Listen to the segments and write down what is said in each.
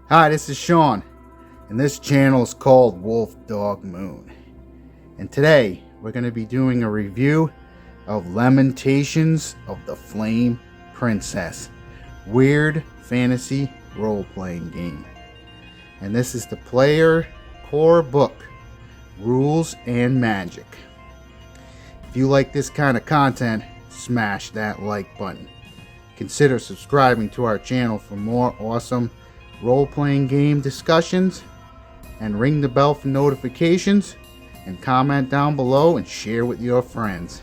Hi, this is Sean, and this channel is called Wolf Dog Moon. And today, we're going to be doing a review of Lamentations of the Flame Princess, weird fantasy role-playing game. And this is the player core book, Rules and Magic. If you like this kind of content, smash that like button. Consider subscribing to our channel for more awesome role-playing game discussions, and ring the bell for notifications, and comment down below and share with your friends.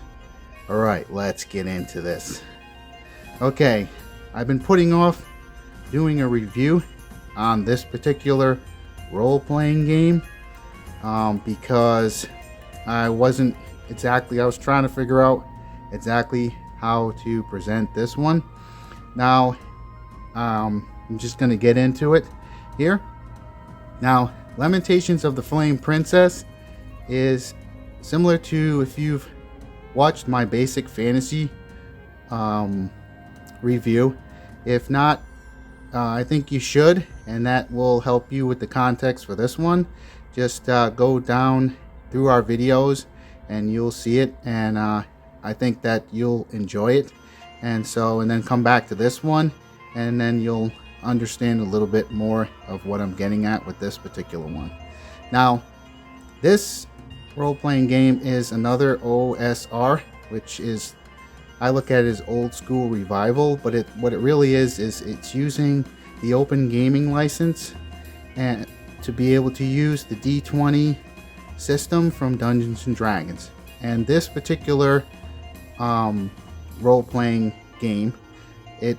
Alright, let's get into this. Okay, I've been putting off doing a review on this particular role-playing game because I was trying to figure out exactly how to present this one. Now, I'm just going to get into it here. Now, Lamentations of the Flame Princess is similar to, if you've watched my basic fantasy review. If not, I think you should, and that will help you with the context for this one. Just go down through our videos and you'll see it, and I think that you'll enjoy it. And then come back to this one, and then you'll understand a little bit more of what I'm getting at with this particular one. Now, this role-playing game is another OSR, which is, I look at it as old school revival, but what it really is it's using the open gaming license and to be able to use the D20 system from Dungeons and Dragons. And this particular role-playing game, it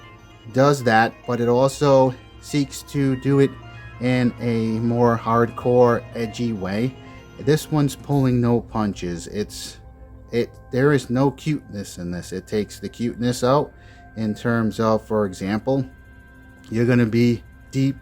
does that, but it also seeks to do it in a more hardcore, edgy way. This one's pulling no punches. There is no cuteness in this. It takes the cuteness out in terms of, for example, you're going to be deep,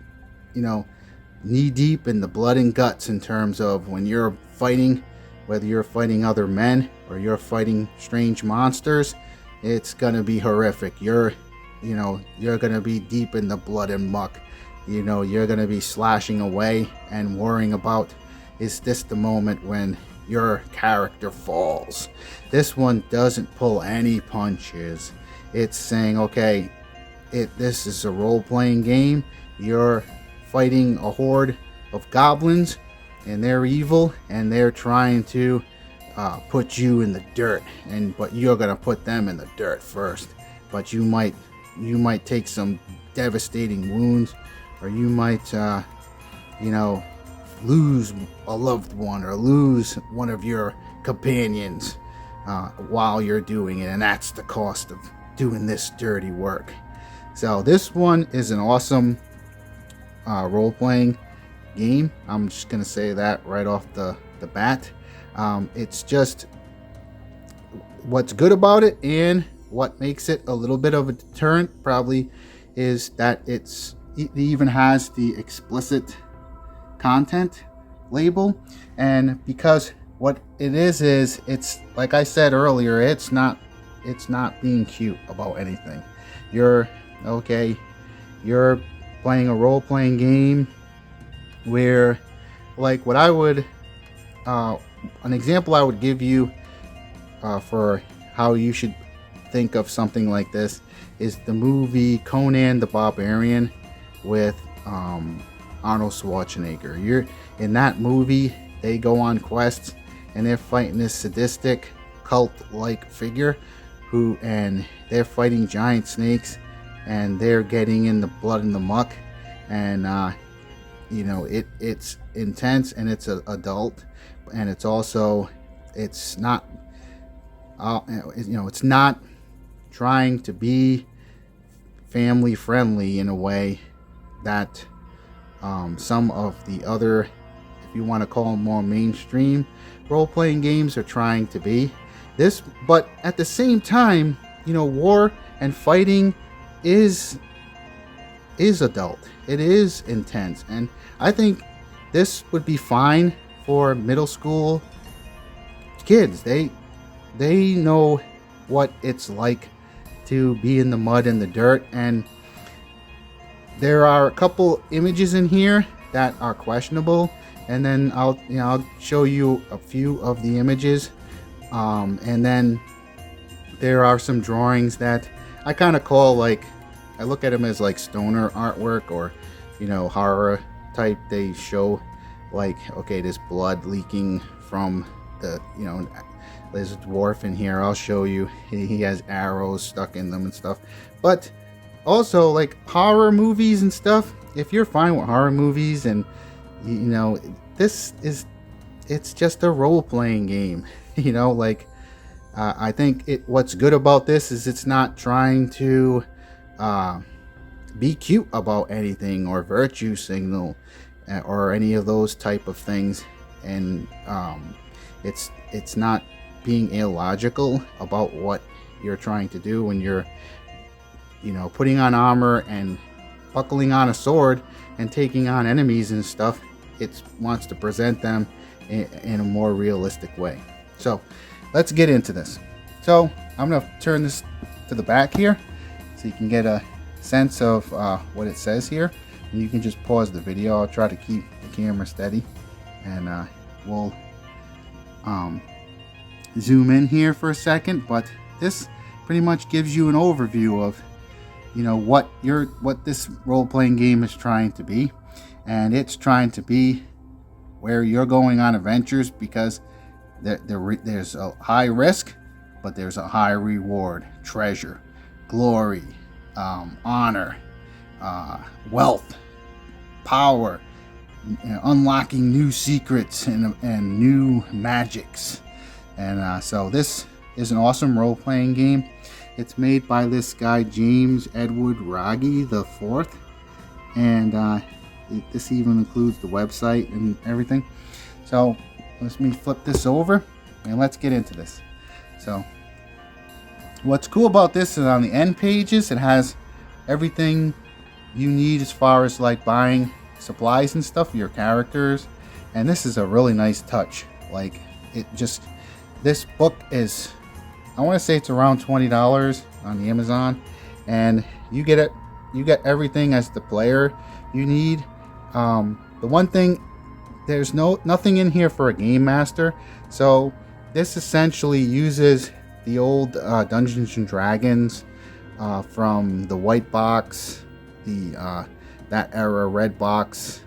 knee deep in the blood and guts in terms of when you're fighting, whether you're fighting other men or you're fighting strange monsters. It's going to be horrific. You're going to be deep in the blood and muck. You're going to be slashing away and worrying about, is this the moment when your character falls? This one doesn't pull any punches. It's saying, okay, this is a role-playing game. You're fighting a horde of goblins, and they're evil, and they're trying to put you in the dirt, but you're going to put them in the dirt first. But you might take some devastating wounds, or you might lose a loved one or lose one of your companions while you're doing it, and that's the cost of doing this dirty work. So this one is an awesome role-playing game. I'm just gonna say that right off the bat. It's just what's good about it, and what makes it a little bit of a deterrent probably is that it even has the explicit content label. And because what it is it's like I said earlier, it's not being cute about anything. You're playing a role-playing game where, like, what I would an example I would give you for how you should think of something like this is the movie Conan the Barbarian with Arnold Schwarzenegger. You're in that movie, they go on quests and they're fighting this sadistic cult-like figure and they're fighting giant snakes, and they're getting in the blood and the muck, and it's intense, and it's adult, and it's not it's not trying to be family friendly in a way that some of the other, if you want to call them more mainstream role-playing games, are trying to be. But at the same time, war and fighting is adult. It is intense, and I think this would be fine for middle school kids. They know what it's like to be in the mud and the dirt, and there are a couple images in here that are questionable, and then I'll show you a few of the images, and then there are some drawings that I kind of call, like, I look at them as like stoner artwork, or horror type. They show like, okay, this blood leaking from the there's a dwarf in here. I'll show you. He has arrows stuck in them and stuff. But also, like, horror movies and stuff, if you're fine with horror movies, and it's just a role-playing game. Like, I think what's good about this is it's not trying to be cute about anything, or virtue signal, or any of those type of things. And it's not being illogical about what you're trying to do when you're putting on armor and buckling on a sword and taking on enemies and stuff. It wants to present them in a more realistic way. So let's get into this. So I'm going to turn this to the back here so you can get a sense of what it says here, and you can just pause the video. I'll try to keep the camera steady, and we'll zoom in here for a second. But this pretty much gives you an overview of what this role-playing game is trying to be. And it's trying to be where you're going on adventures, because there's a high risk, but there's a high reward. Treasure, glory, honor, wealth, power, unlocking new secrets and new magics. And so this is an awesome role-playing game. It's made by this guy James Edward Raggi the Fourth, and this even includes the website and everything. So let me flip this over and let's get into this. So what's cool about this is on the end pages it has everything you need as far as like buying supplies and stuff for your characters, and this is a really nice touch. Like, this book is, I want to say it's around $20 on the Amazon, and you get everything as the player you need. The one thing, there's nothing in here for a game master, so this essentially uses the old Dungeons and Dragons from the white box, that era red box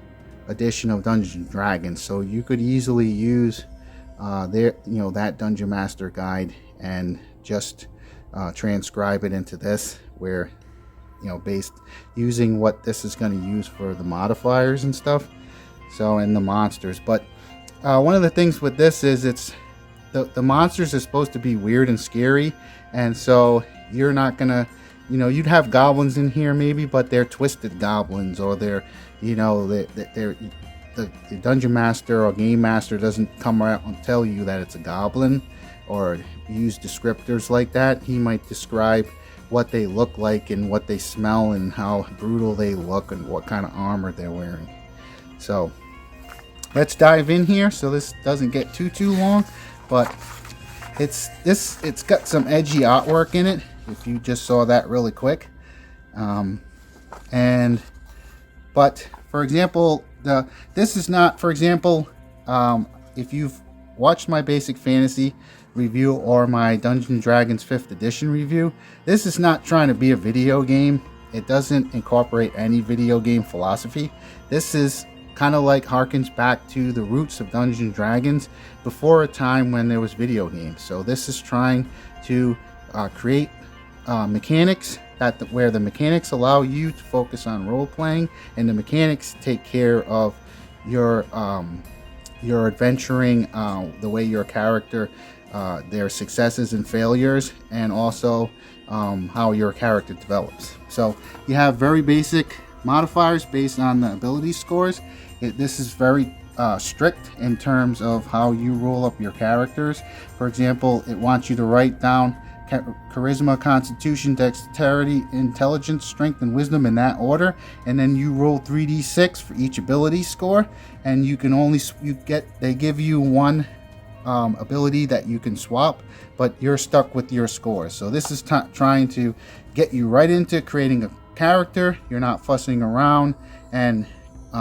edition of Dungeons and Dragons. So you could easily use that Dungeon Master guide and just transcribe it into this, where based using what this is going to use for the modifiers and stuff, so, and the monsters. But one of the things with this is it's the monsters are supposed to be weird and scary, and so you're not gonna, you'd have goblins in here maybe, but they're twisted goblins, or they're the dungeon master or game master doesn't come out and tell you that it's a goblin or use descriptors like that. He might describe what they look like and what they smell and how brutal they look and what kind of armor they're wearing. So let's dive in here so this doesn't get too long. But it's got some edgy artwork in it, if you just saw that really quick. But for example, this is not, for example, if you've watched my Basic Fantasy review or my Dungeons & Dragons 5th edition review, this is not trying to be a video game. It doesn't incorporate any video game philosophy. This is kind of like harkens back to the roots of Dungeons & Dragons before a time when there was video games. So this is trying to create mechanics where the mechanics allow you to focus on role playing, and the mechanics take care of your adventuring, the way your character, their successes and failures, and also how your character develops. So you have very basic modifiers based on the ability scores. This is very strict in terms of how you roll up your characters. For example, it wants you to write down charisma, constitution, dexterity, intelligence, strength, and wisdom in that order, and then you roll 3d6 for each ability score, and you can only they give you one ability that you can swap, but you're stuck with your scores. So this is trying to get you right into creating a character, you're not fussing around and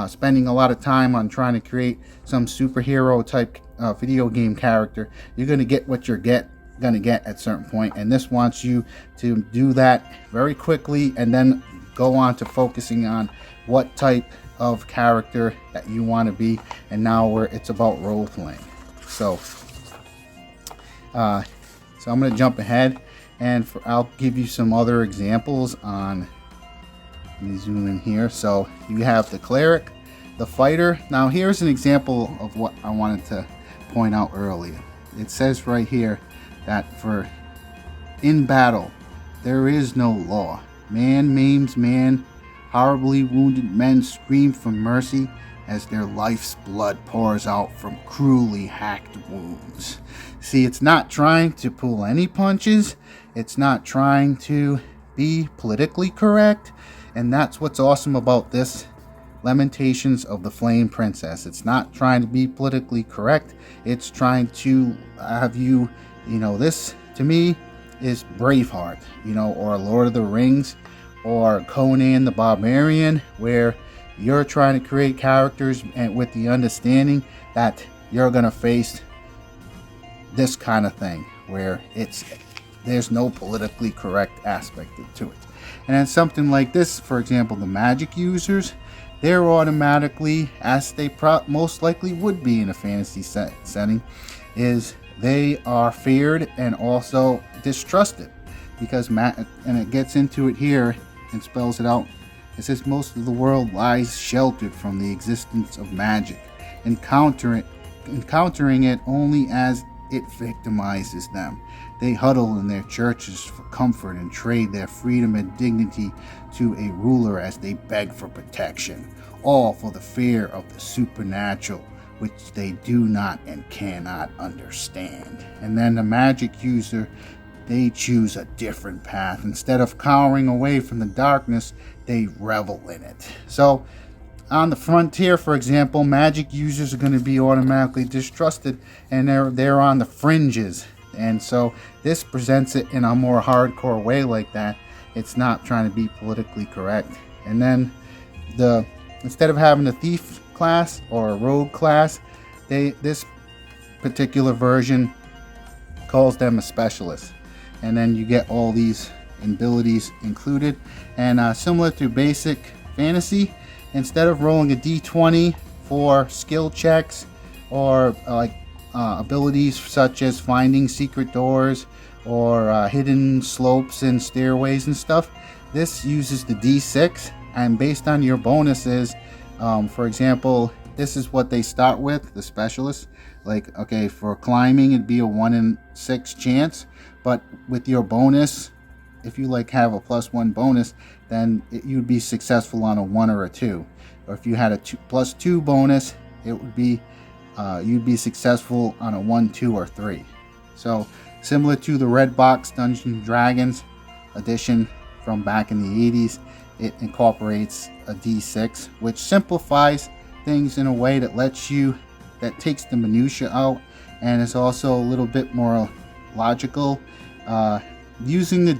spending a lot of time on trying to create some superhero type video game character. You're going to get what you're going to get at a certain point, and this wants you to do that very quickly and then go on to focusing on what type of character that you want to be. And now it's about role playing. So I'm going to jump ahead, and I'll give you some other examples on. Let me zoom in here. So you have the cleric, the fighter. Now here's an example of what I wanted to point out earlier. It says right here that for in battle there is no law. Man maims man. Horribly wounded men scream for mercy as their life's blood pours out from cruelly hacked wounds. See, it's not trying to pull any punches. It's not trying to be politically correct. And that's what's awesome about this Lamentations of the Flame Princess. It's not trying to be politically correct. It's trying to have you, this to me is Braveheart, or Lord of the Rings, or Conan the Barbarian, where you're trying to create characters and with the understanding that you're going to face this kind of thing where there's no politically correct aspect to it. And then something like this, for example, the magic users, they're automatically, as they most likely would be in a fantasy setting, is they are feared and also distrusted, because and it gets into it here and spells it out. It says most of the world lies sheltered from the existence of magic, encountering it only as it victimizes them. They huddle in their churches for comfort and trade their freedom and dignity to a ruler as they beg for protection, all for the fear of the supernatural, which they do not and cannot understand. And then the magic user, they choose a different path. Instead of cowering away from the darkness, they revel in it. So on the frontier, for example, magic users are going to be automatically distrusted, and they're on the fringes. And so this presents it in a more hardcore way like that. It's not trying to be politically correct. And then instead of having a thief class or a rogue class, this particular version calls them a specialist. And then you get all these abilities included. And similar to basic fantasy, instead of rolling a d20 for skill checks or abilities such as finding secret doors or hidden slopes and stairways and stuff, this uses the d6, and based on your bonuses, for example, this is what they start with, the specialists. Okay, for climbing it'd be a 1 in 6 chance, but with your bonus, if you have a +1 bonus, then you'd be successful on a 1 or a 2. Or if you had a +2 bonus, it would be you'd be successful on a 1, 2, or 3. So similar to the Red Box Dungeons and Dragons edition from back in the 80s, it incorporates a d6, which simplifies things in a way that takes the minutia out, and is also a little bit more logical. Using the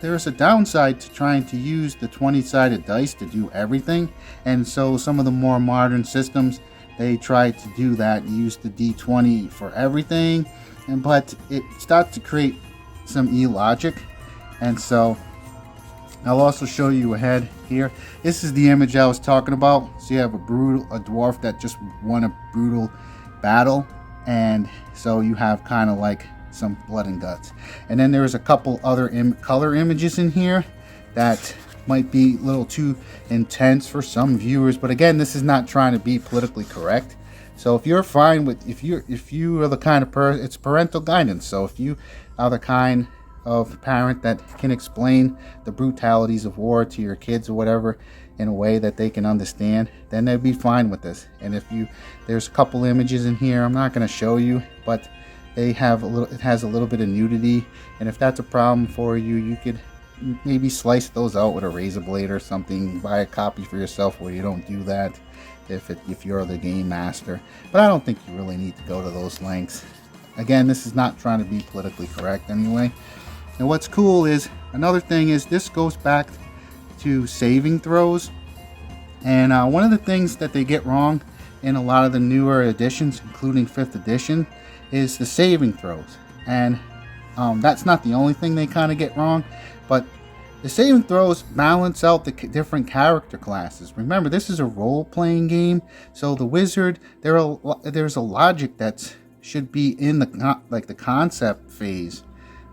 there's a downside to trying to use the 20-sided dice to do everything, and so some of the more modern systems, they try to do that, use the d20 for everything, but it starts to create some illogic. And so I'll also show you ahead here. This is the image I was talking about. So you have a dwarf that just won a brutal battle, and so you have kind of some blood and guts. And then there's a couple other color images in here that might be a little too intense for some viewers, but again, this is not trying to be politically correct. So if you're fine with, if you are the kind of person, it's parental guidance. So if you are the kind of parent that can explain the brutalities of war to your kids or whatever in a way that they can understand, then they'd be fine with this. And there's a couple images in here I'm not going to show you, but it has a little bit of nudity, and if that's a problem for you, you could maybe slice those out with a razor blade or something. Buy a copy for yourself where you don't do that if you're the game master. But I don't think you really need to go to those lengths. Again, this is not trying to be politically correct anyway. And what's cool is, another thing is, this goes back to saving throws. And one of the things that they get wrong in a lot of the newer editions, including 5th edition, is the saving throws. And that's not the only thing they kind of get wrong, but the saving throws balance out the different character classes. Remember, this is a role-playing game, so the wizard, there's a logic that should be in the concept phase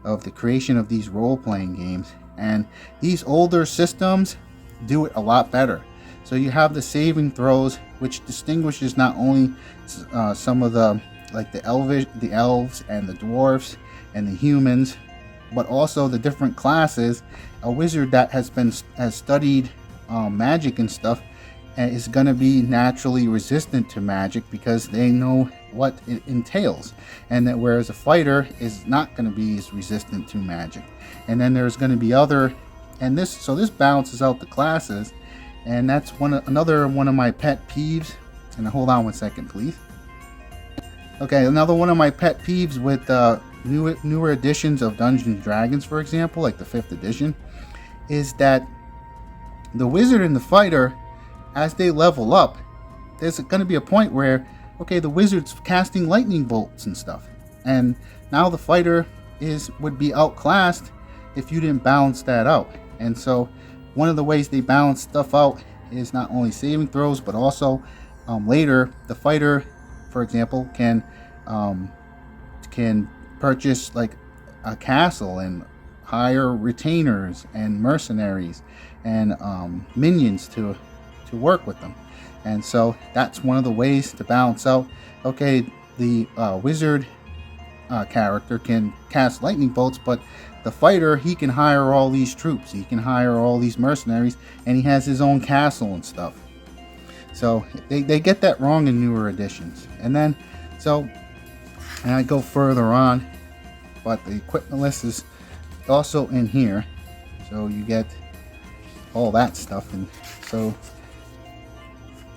of the creation of these role-playing games, and these older systems do it a lot better. So you have the saving throws, which distinguishes not only some of the elves and the dwarfs and the humans, but also the different classes. A wizard that has studied magic and stuff is going to be naturally resistant to magic because they know what it entails, and that whereas a fighter is not going to be as resistant to magic. And then there's going to be this balances out the classes, and that's another one of my pet peeves. And hold on one second, please. Okay, another one of my pet peeves with newer editions of Dungeons & Dragons, for example, like the 5th edition, is that the wizard and the fighter, as they level up, there's going to be a point where, okay, the wizard's casting lightning bolts and stuff, and now the fighter would be outclassed if you didn't balance that out. And so one of the ways they balance stuff out is not only saving throws, but also later the fighter, for example, can purchase like a castle and hire retainers and mercenaries and minions to work with them. And so that's one of the ways to balance out, okay, the wizard character can cast lightning bolts, but the fighter, he can hire all these troops, he can hire all these mercenaries, and he has his own castle and stuff. So they get that wrong in newer editions. And then and I go further on, but the equipment list is also in here, so you get all that stuff. And so,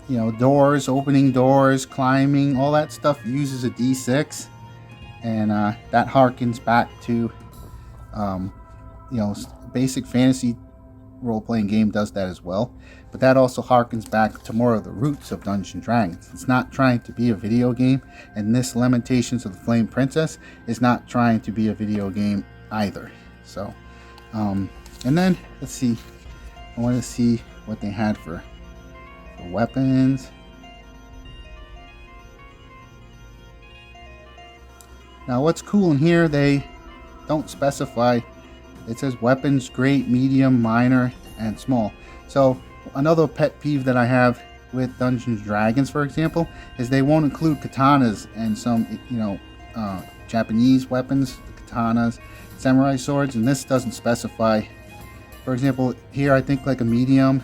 you know, doors, opening doors, climbing, all that stuff uses a D6, and that harkens back to basic fantasy role-playing game does that as well, but that also harkens back to more of the roots of Dungeons & Dragons. It's not trying to be a video game, and this Lamentations of the Flame Princess is not trying to be a video game either. So and then let's see, I want to see what they had for weapons. Now what's cool in here, they don't specify. It says weapons, great, medium, minor, and small. So another pet peeve that I have with Dungeons & Dragons, for example, is they won't include katanas and some, Japanese weapons, the katanas, samurai swords, and this doesn't specify. For example, here I think like a medium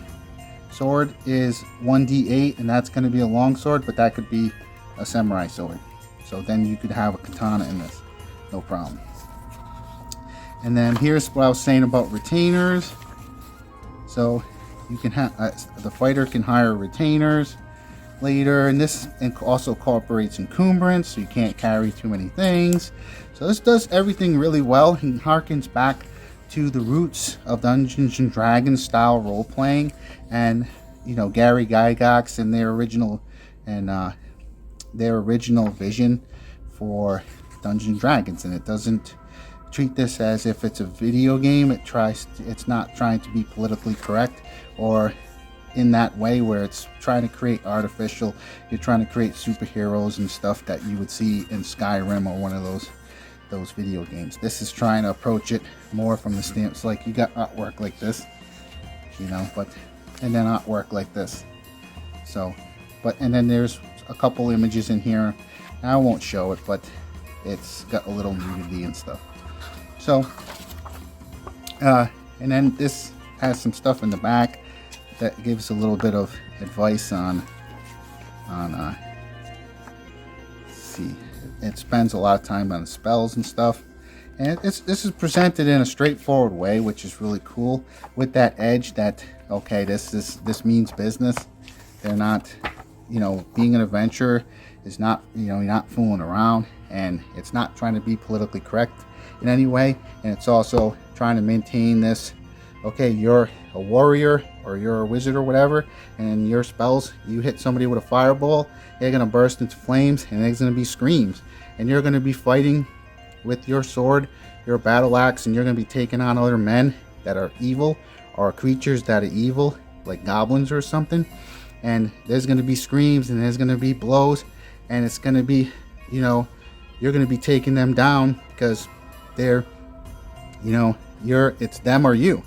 sword is 1d8, and that's going to be a long sword, but that could be a samurai sword. So then you could have a katana in this, no problem. And then here's what I was saying about retainers. So you can have the fighter can hire retainers later, and this also incorporates encumbrance, so you can't carry too many things. So this does everything really well and harkens back to the roots of Dungeons & Dragons style role playing, and Gary Gygax and their original vision for Dungeons & Dragons. And it doesn't treat this as if it's a video game. It's not trying to be politically correct or in that way where it's trying to create you're trying to create superheroes and stuff that you would see in Skyrim or one of those video games. This is trying to approach it more from the stance, like you got artwork like this, and then artwork like this. And then there's a couple images in here. I won't show it, but it's got a little nudity and stuff. So, and then this has some stuff in the back that gives a little bit of advice on let's see, it spends a lot of time on spells and stuff, and this is presented in a straightforward way, which is really cool, with that edge that, okay, this means business. They're not, being an adventurer is not, you're not fooling around, and it's not trying to be politically correct in any way, and it's also trying to maintain this. Okay, you're a warrior or you're a wizard or whatever, and your spells, you hit somebody with a fireball, they're gonna burst into flames, and there's gonna be screams, and you're gonna be fighting with your sword, your battle axe, and you're gonna be taking on other men that are evil, or creatures that are evil, like goblins or something. And there's gonna be screams, and there's gonna be blows, and it's gonna be, you're gonna be taking them down because they're, it's them or you.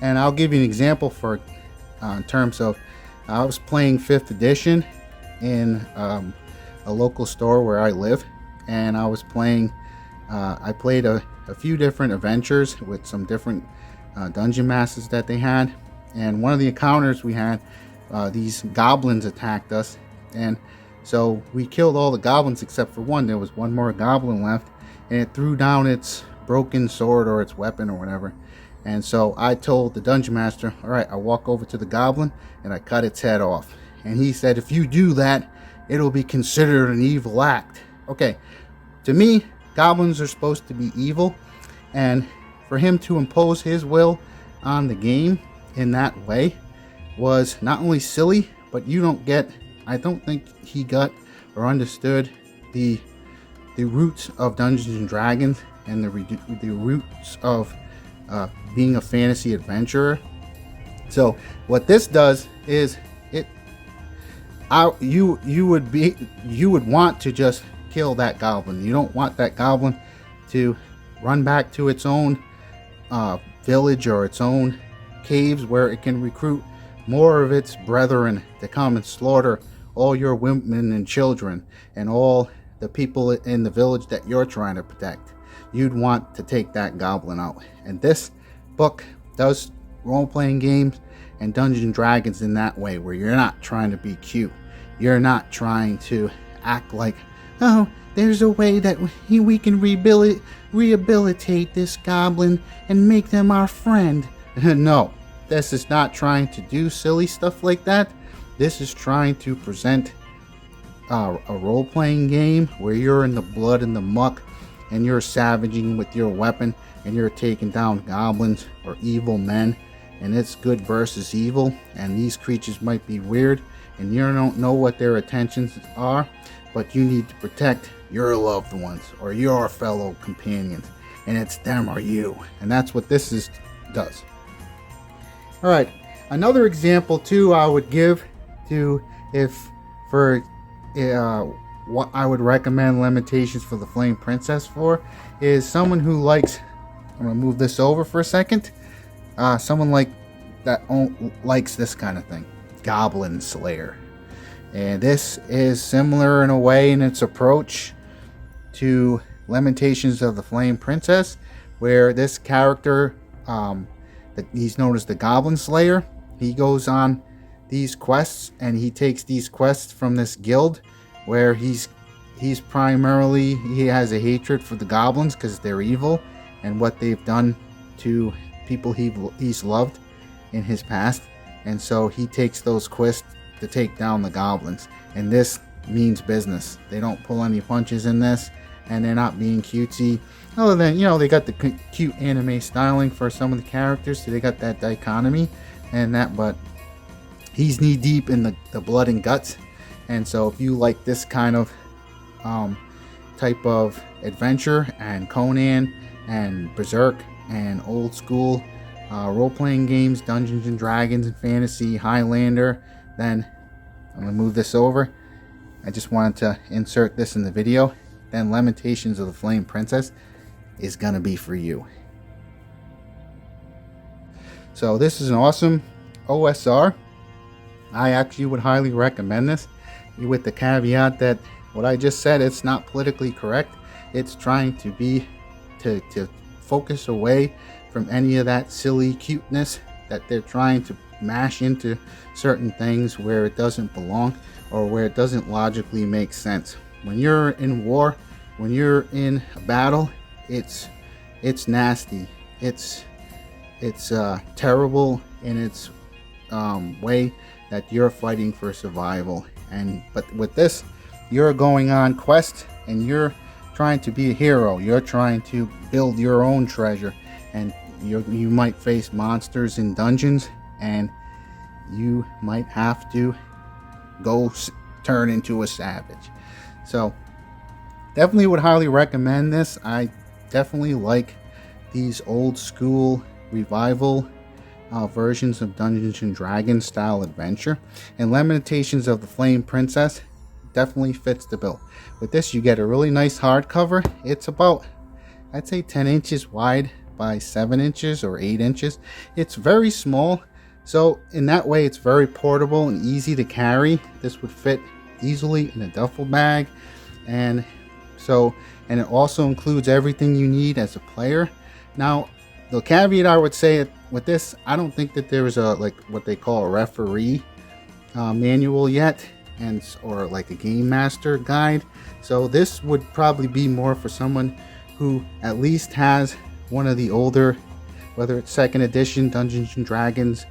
And I'll give you an example for in terms of, I was playing 5th edition in a local store where I live, and I was playing, I played a few different adventures with some different dungeon masters that they had, and one of the encounters we had, these goblins attacked us, and so we killed all the goblins except for one. There was one more goblin left, and it threw down its broken sword or its weapon or whatever. And so I told the dungeon master, all right, I'll walk over to the goblin and I cut its head off. And he said, if you do that, it'll be considered an evil act. Okay, to me, goblins are supposed to be evil, and for him to impose his will on the game in that way was not only silly, but I don't think he got or understood the roots of Dungeons and Dragons and the roots of being a fantasy adventurer. So what this does is you would want to just kill that goblin. You don't want that goblin to run back to its own village or its own caves where it can recruit more of its brethren to come and slaughter all your women and children and all the people in the village that you're trying to protect. You'd want to take that goblin out. And this book does role-playing games and Dungeons and Dragons in that way, where you're not trying to be cute. You're not trying to act like, oh, there's a way that we can rehabilitate this goblin and make them our friend. No, this is not trying to do silly stuff like that. This is trying to present a role-playing game where you're in the blood and the muck, and you're savaging with your weapon, and you're taking down goblins or evil men, and it's good versus evil, and these creatures might be weird, and you don't know what their intentions are, but you need to protect your loved ones or your fellow companions, and it's them or you. And that's what this does. All right, another example too I would give to what I would recommend Lamentations for the Flame Princess for is someone who likes, I'm going to move this over for a second, someone likes this kind of thing, Goblin Slayer. And this is similar in a way in its approach to Lamentations of the Flame Princess, where this character, he's known as the Goblin Slayer, he goes on these quests, and he takes these quests from this guild where he has a hatred for the goblins because they're evil and what they've done to people he's loved in his past. And so he takes those quests to take down the goblins, and this means business. They don't pull any punches in this, and they're not being cutesy, other than they got the cute anime styling for some of the characters, so they got that dichotomy and that, but he's knee deep in the blood and guts. And so if you like this kind of type of adventure, and Conan and Berserk and old school role-playing games, Dungeons and Dragons and fantasy, Highlander, then I'm going to move this over. I just wanted to insert this in the video. Then Lamentations of the Flame Princess is going to be for you. So this is an awesome OSR. I actually would highly recommend this, with the caveat that what I just said, it's not politically correct. It's trying to be to focus away from any of that silly cuteness that they're trying to mash into certain things where it doesn't belong or where it doesn't logically make sense. When you're in war, when you're in a battle, it's nasty. It's terrible in its way that you're fighting for survival. But with this, you're going on quest and you're trying to be a hero. You're trying to build your own treasure, and you might face monsters in dungeons, and you might have to go turn into a savage. So definitely would highly recommend this. I definitely like these old school revival versions of Dungeons and Dragons style adventure, and Lamentations of the Flame Princess definitely fits the bill. With this, you get a really nice hardcover. It's about, I'd say, 10 inches wide by 7 inches or 8 inches. It's very small, so in that way it's very portable and easy to carry. This would fit easily in a duffel bag, and it also includes everything you need as a player. Now, the caveat I would say with this, I don't think that there is a, like, what they call a referee manual yet, or like a game master guide. So this would probably be more for someone who at least has one of the older, whether it's second edition Dungeons and Dragons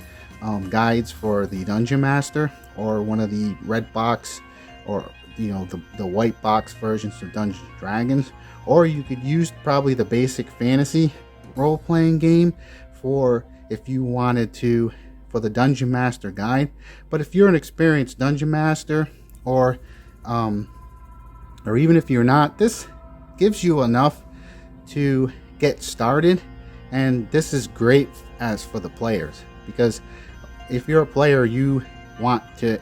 guides for the Dungeon Master, or one of the red box, or the white box versions of Dungeons and Dragons. Or you could use probably the basic fantasy role-playing game for if you wanted to, for the Dungeon Master guide. But if you're an experienced Dungeon Master, or even if you're not, this gives you enough to get started. And this is great as for the players, because if you're a player, you want to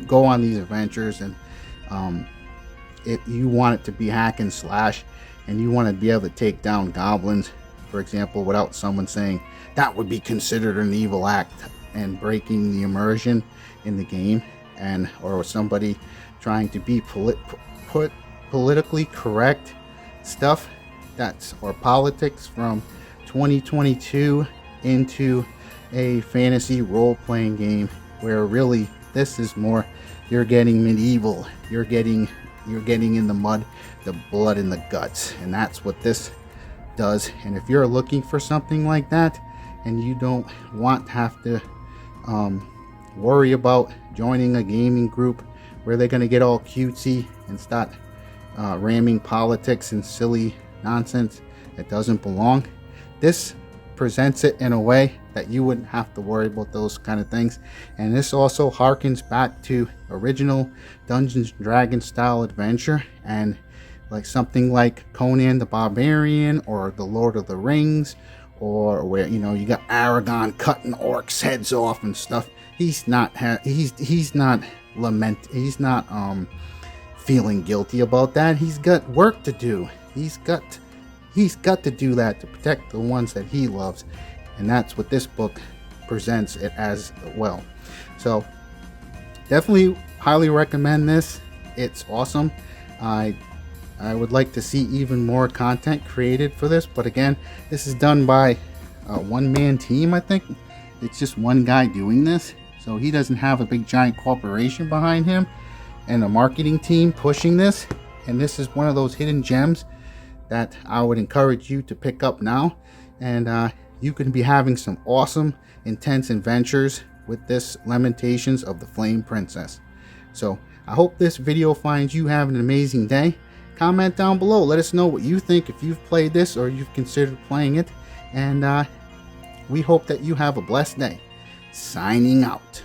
go on these adventures, and you want it to be hack and slash, and you want to be able to take down goblins, for example, without someone saying that would be considered an evil act and breaking the immersion in the game, or somebody trying to be politically correct stuff, or politics from 2022 into a fantasy role-playing game, where really this is more, you're getting medieval, you're getting in the mud, the blood and the guts, and that's what this does. And if you're looking for something like that, and you don't want to have to worry about joining a gaming group where they're going to get all cutesy and start ramming politics and silly nonsense that doesn't belong, this presents it in a way that you wouldn't have to worry about those kind of things. And this also harkens back to original Dungeons and Dragons style adventure, and like something like Conan the Barbarian, or the Lord of the Rings, or where you got Aragorn cutting orcs' heads off and stuff. He's not feeling guilty about that. He's got work to do. He's got to do that to protect the ones that he loves, and that's what this book presents it as well. So definitely highly recommend this. It's awesome. I would like to see even more content created for this, but again, this is done by a one-man team. I think it's just one guy doing this, so he doesn't have a big giant corporation behind him and a marketing team pushing this. And this is one of those hidden gems that I would encourage you to pick up now, and you can be having some awesome, intense adventures with this Lamentations of the Flame Princess. So I hope this video finds you having an amazing day. Comment down below, let us know what you think, if you've played this or you've considered playing it, and we hope that you have a blessed day. Signing out.